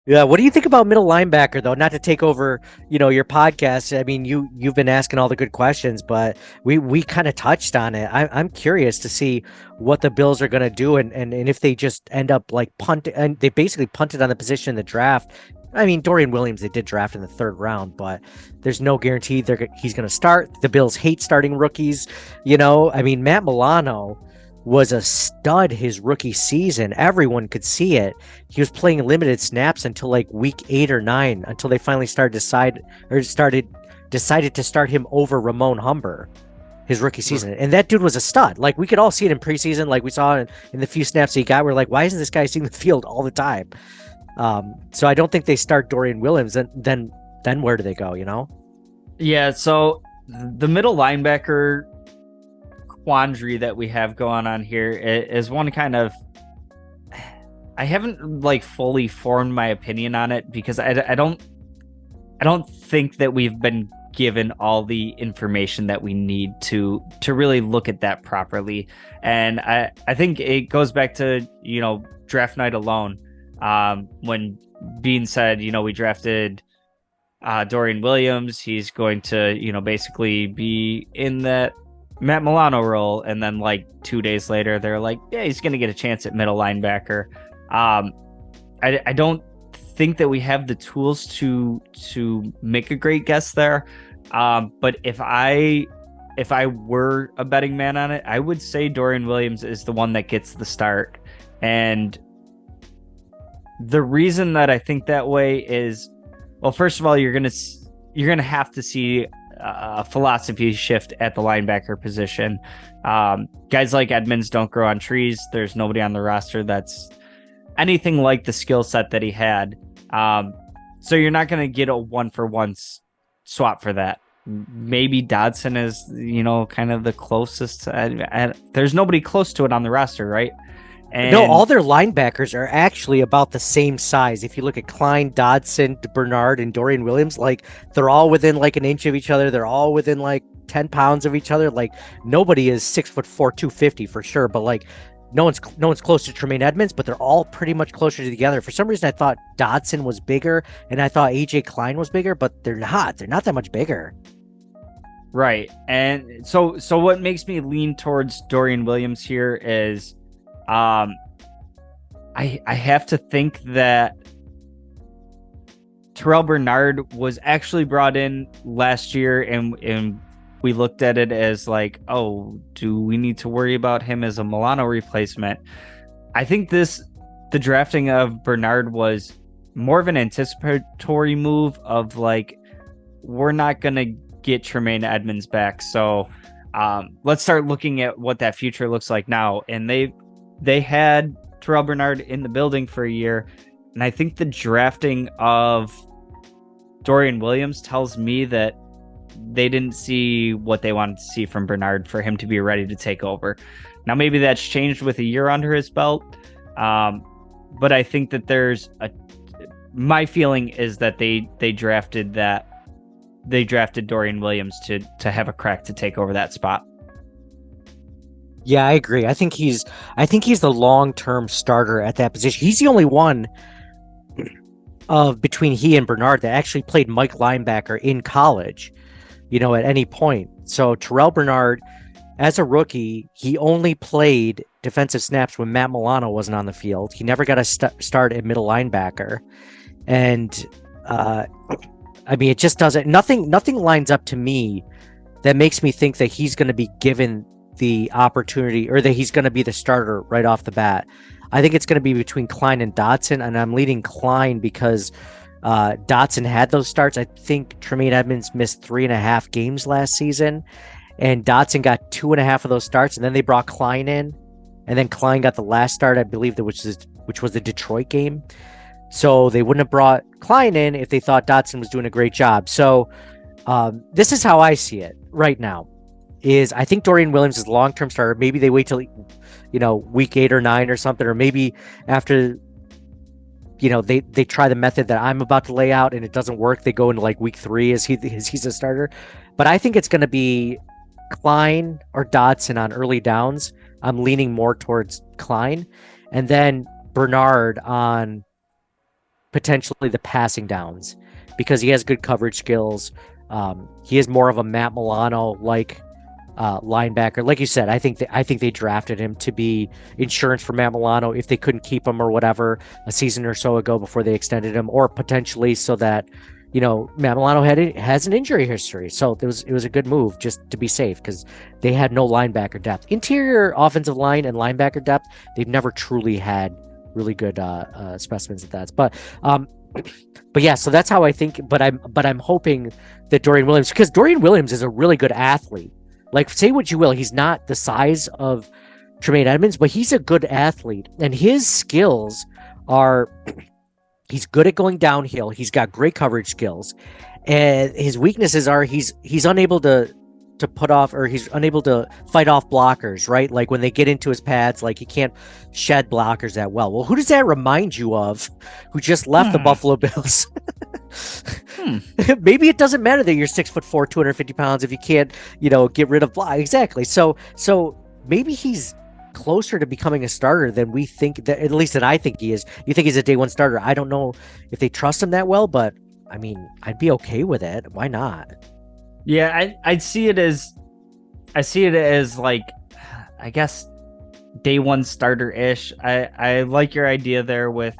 Yeah, what do you think about middle linebacker though? Not to take over, your podcast. I mean, you've been asking all the good questions, but we kind of touched on it. I'm curious to see what the Bills are going to do, and if they just end up like punt, and they basically punted on the position in the draft. I mean, Dorian Williams they did draft in the third round, but there's no guarantee he's going to start. The Bills hate starting rookies. I mean, Matt Milano was a stud his rookie season. Everyone could see it. He was playing limited snaps until like week 8 or 9, until they finally decided to start him over Ramon Humber his rookie season. And that dude was a stud. Like we could all see it in preseason, like we saw in the few snaps he got. We're like, why isn't this guy seeing the field all the time? So I don't think they start Dorian Williams. And then where do they go? Yeah, so the middle linebacker quandary that we have going on here is one kind of, I haven't like fully formed my opinion on it because I don't think that we've been given all the information that we need to really look at that properly. And I think it goes back to, draft night alone. When Bean said, we drafted Dorian Williams, he's going to, basically be in that Matt Milano role. And then like 2 days later, they're like, yeah, he's going to get a chance at middle linebacker. I don't think that we have the tools to make a great guess there. But if I were a betting man on it, I would say Dorian Williams is the one that gets the start. And the reason that I think that way is, well, first of all, you're gonna have to see a philosophy shift at the linebacker position. Guys like Edmonds don't grow on trees. There's nobody on the roster that's anything like the skill set that he had. So you're not going to get a 1-for-1 swap for that. Maybe Dodson is, kind of the closest. There's nobody close to it on the roster, right? And no, all their linebackers are actually about the same size. If you look at Klein, Dodson, Bernard, and Dorian Williams, like they're all within like an inch of each other. They're all within like 10 pounds of each other. Like nobody is 6'4", 250 for sure. But like no one's close to Tremaine Edmonds, but they're all pretty much closer together. For some reason, I thought Dodson was bigger, and I thought AJ Klein was bigger, but they're not. They're not that much bigger. Right. And so what makes me lean towards Dorian Williams here is I have to think that Terrell Bernard was actually brought in last year, and we looked at it as like, oh, do we need to worry about him as a Milano replacement? I think the drafting of Bernard was more of an anticipatory move of like, we're not going to get Tremaine Edmonds back. So let's start looking at what that future looks like now. And they had Terrell Bernard in the building for a year. And I think the drafting of Dorian Williams tells me that they didn't see what they wanted to see from Bernard for him to be ready to take over. Now, maybe that's changed with a year under his belt. But I think that my feeling is that they drafted Dorian Williams to have a crack to take over that spot. Yeah, I agree. I think he's the long-term starter at that position. He's the only one of between he and Bernard that actually played Mike linebacker in college, at any point. So Terrell Bernard, as a rookie, he only played defensive snaps when Matt Milano wasn't on the field. He never got a start at middle linebacker. And I mean, it just doesn't. Nothing lines up to me that makes me think that he's going to be given the opportunity or that he's going to be the starter right off the bat. I think it's going to be between Klein and Dodson, and I'm leading Klein because Dodson had those starts. I think Tremaine Edmonds missed 3.5 games last season, and Dodson got 2.5 of those starts, and then they brought Klein in, and then Klein got the last start, I believe, which was the Detroit game. So they wouldn't have brought Klein in if they thought Dodson was doing a great job. So this is how I see it right now. Is I think Dorian Williams is a long-term starter. Maybe they wait till, week 8 or 9 or something, or maybe after, they try the method that I'm about to lay out and it doesn't work. They go into like week 3 as he's a starter. But I think it's going to be Klein or Dodson on early downs. I'm leaning more towards Klein, and then Bernard on potentially the passing downs because he has good coverage skills. He is more of a Matt Milano like linebacker. Like you said, I think they drafted him to be insurance for Matt Milano if they couldn't keep him or whatever a season or so ago before they extended him, or potentially so that Matt Milano has an injury history. So it was a good move just to be safe because they had no linebacker depth. Interior offensive line and linebacker depth, they've never truly had really good specimens of that. But yeah, so that's how I think. But I'm hoping that Dorian Williams, because Dorian Williams is a really good athlete. Like, say what you will, he's not the size of Tremaine Edmonds, but he's a good athlete, and his skills are. He's good at going downhill. He's got great coverage skills, and his weaknesses are he's unable to put off, or he's unable to fight off blockers, right? Like when they get into his pads, like he can't shed blockers that well. Well, who does that remind you of? Who just left the Buffalo Bills? Maybe it doesn't matter that you're 6'4", 250 pounds if you can't, get rid of block. Exactly. So maybe he's closer to becoming a starter than we think, that at least that I think he is. You think he's a day one starter? I don't know if they trust him that well, but I mean, I'd be okay with it. Why not? Yeah, I see it as like, I guess, day one starter ish. I like your idea there with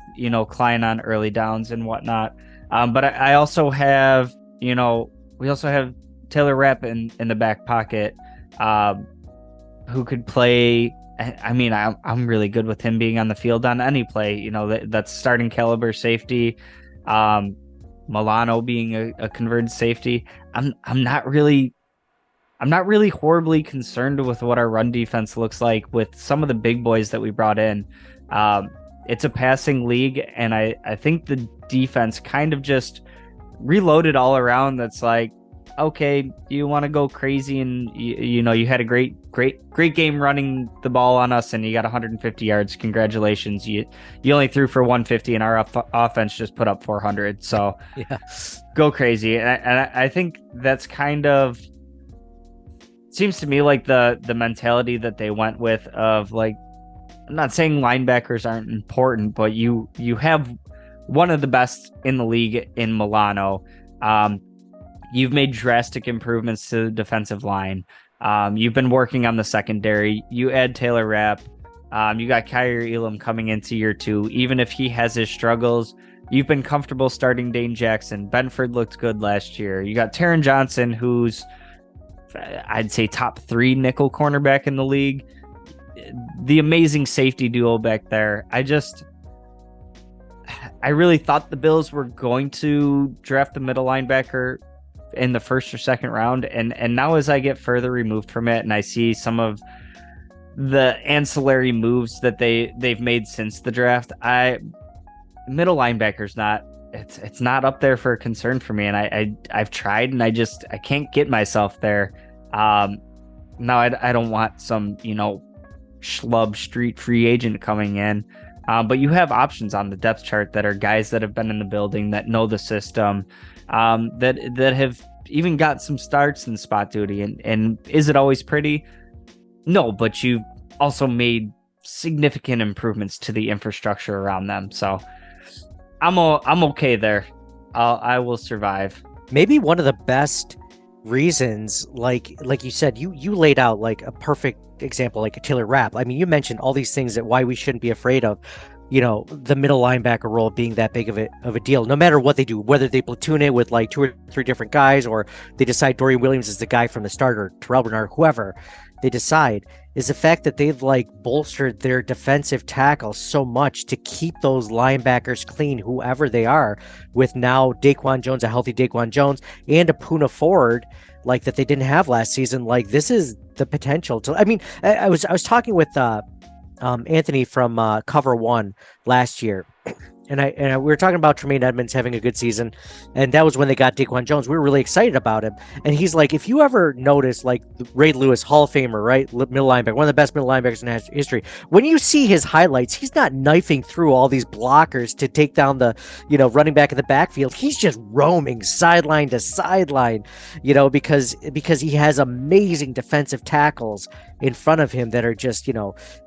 Klein on early downs and whatnot. But I also have we also have Taylor Rapp in the back pocket, who could play. I mean, I'm really good with him being on the field on any play. That's starting caliber safety. Milano being a converted safety. I'm not really horribly concerned with what our run defense looks like with some of the big boys that we brought in. It's a passing league, and I think the defense kind of just reloaded all around. That's like, okay, you want to go crazy, and you had a great game running the ball on us, and you got 150 yards. Congratulations. You only threw for 150, and our offense just put up 400. So yeah, go crazy. And I think that's kind of, seems to me like the mentality that they went with of, like, I'm not saying linebackers aren't important, but you have one of the best in the league in Milano. You've made drastic improvements to the defensive line. You've been working on the secondary. You add Taylor Rapp. You got Kaiir Elam coming into year 2. Even if he has his struggles, you've been comfortable starting Dane Jackson. Benford looked good last year. You got Taron Johnson, who's, I'd say, top 3 nickel cornerback in the league. The amazing safety duo back there. I really thought the Bills were going to draft the middle linebacker in the first or second round, and now as I get further removed from it and I see some of the ancillary moves that they've made since the draft, middle linebacker's it's not up there for a concern for me, and I've tried, and I can't get myself there. Now I don't want some schlub street free agent coming in, but you have options on the depth chart that are guys that have been in the building, that know the system, that have even got some starts in spot duty. And is it always pretty? No, but you've also made significant improvements to the infrastructure around them. So I'm okay there. I will survive. Maybe one of the best reasons, like you said, you laid out like a perfect example, like a Taylor Rapp. I mean, you mentioned all these things that why we shouldn't be afraid of the middle linebacker role being that big of a deal, no matter what they do, whether they platoon it with like 2 or 3 different guys, or they decide Dorian Williams is the guy from the starter, Terrell Bernard, whoever they decide, is the fact that they've like bolstered their defensive tackle so much to keep those linebackers clean, whoever they are, with now Daquan Jones, a healthy Daquan Jones, and a Poona Ford, like that they didn't have last season. Like, this is the potential to, I mean, I was talking with Anthony from Cover One last year, and we were talking about Tremaine Edmonds having a good season, and that was when they got Daquan Jones. We were really excited about him, and he's like, if you ever notice, like, Ray Lewis, Hall of Famer, right, middle linebacker, one of the best middle linebackers in history, when you see his highlights, he's not knifing through all these blockers to take down the running back in the backfield. He's just roaming sideline to sideline, because he has amazing defensive tackles in front of him that are just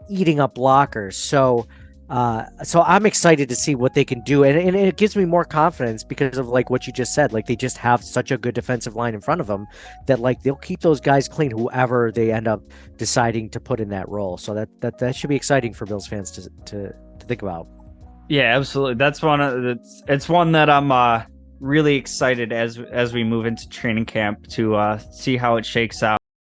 eating up blockers. So So I'm excited to see what they can do, and it gives me more confidence because of like what you just said. Like they just have such a good defensive line in front of them that like they'll keep those guys clean, whoever they end up deciding to put in that role. So that should be exciting for Bills fans to think about. Yeah, absolutely. That's one of it's one that I'm really excited as we move into training camp to see how it shakes out.